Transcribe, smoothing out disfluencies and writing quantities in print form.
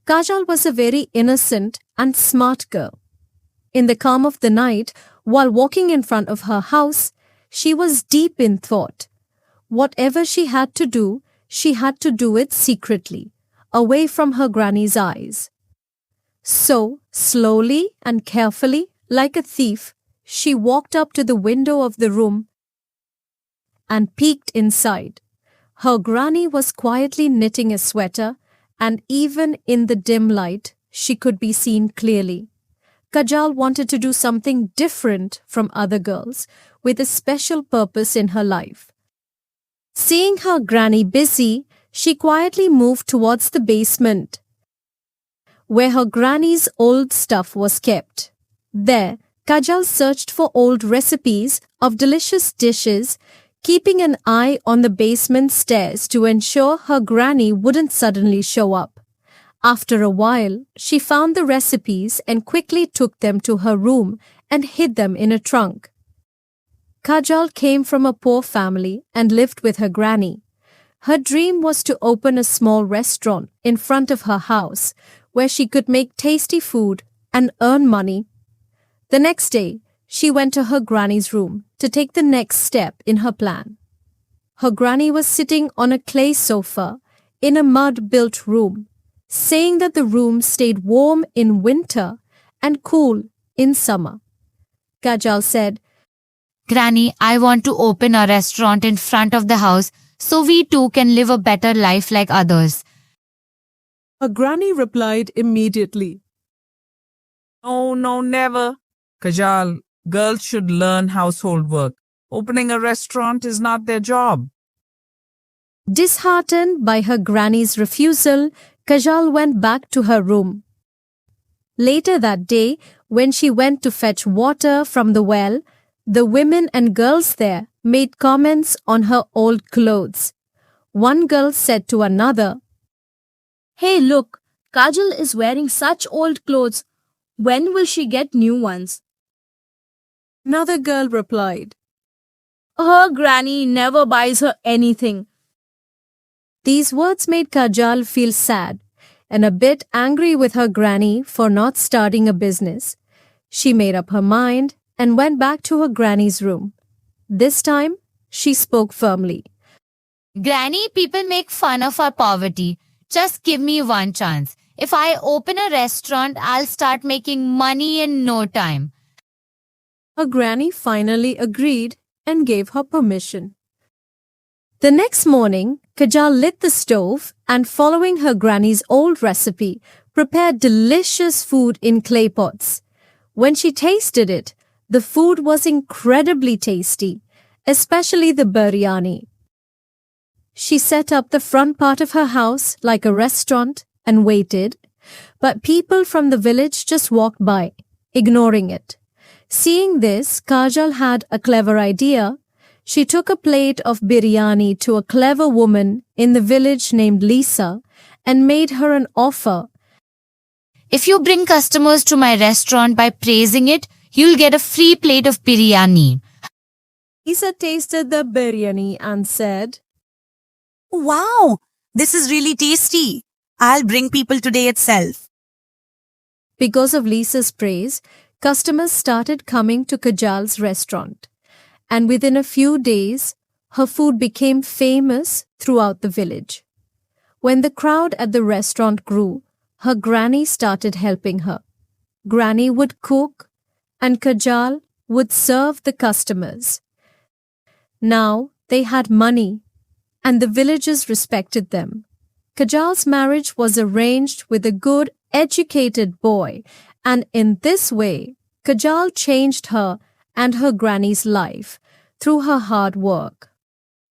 Kajal was a very innocent and smart girl. In the calm of the night, while walking in front of her house, she was deep in thought. Whatever she had to do it secretly, away from her granny's eyes. So, slowly and carefully, like a thief, she walked up to the window of the room and peeked inside. Her granny was quietly knitting a sweater, and even in the dim light, she could be seen clearly. Kajal wanted to do something different from other girls, with a special purpose in her life. Seeing her granny busy, she quietly moved towards the basement, where her granny's old stuff was kept. There, Kajal searched for old recipes of delicious dishes, keeping an eye on the basement stairs to ensure her granny wouldn't suddenly show up. After a while, she found the recipes and quickly took them to her room and hid them in a trunk. Kajal came from a poor family and lived with her granny. Her dream was to open a small restaurant in front of her house where she could make tasty food and earn money. The next day, she went to her granny's room to take the next step in her plan. Her granny was sitting on a clay sofa in a mud-built room, saying that the room stayed warm in winter and cool in summer. Kajal said, Granny, I want to open a restaurant in front of the house so we too can live a better life like others. Her granny replied immediately, "No, no, never. Kajal, girls should learn household work. Opening a restaurant is not their job." Disheartened by her granny's refusal, Kajal went back to her room. Later that day, when she went to fetch water from the well, the women and girls there made comments on her old clothes. One girl said to another, "Hey, look, Kajal is wearing such old clothes. When will she get new ones?" Another girl replied, "Her granny never buys her anything." These words made Kajal feel sad and a bit angry with her granny for not starting a business. She made up her mind and went back to her granny's room. This time, she spoke firmly. Granny, people make fun of our poverty. Just give me one chance. If I open a restaurant, I'll start making money in no time. Her granny finally agreed and gave her permission. The next morning, Kajal lit the stove and, following her granny's old recipe, prepared delicious food in clay pots. When she tasted it, the food was incredibly tasty, especially the biryani. She set up the front part of her house like a restaurant and waited, but people from the village just walked by, ignoring it. Seeing this, Kajal had a clever idea. She took a plate of biryani to a clever woman in the village named Lisa and made her an offer. If you bring customers to my restaurant by praising it, you'll get a free plate of biryani. Lisa tasted the biryani and said, "Wow, this is really tasty. I'll bring people today itself." Because of Lisa's praise, customers started coming to Kajal's restaurant, and within a few days, her food became famous throughout the village. When the crowd at the restaurant grew, her granny started helping her. Granny would cook, and Kajal would serve the customers. Now they had money, and the villagers respected them. Kajal's marriage was arranged with a good, educated boy, and in this way, Kajal changed her and her granny's life through her hard work.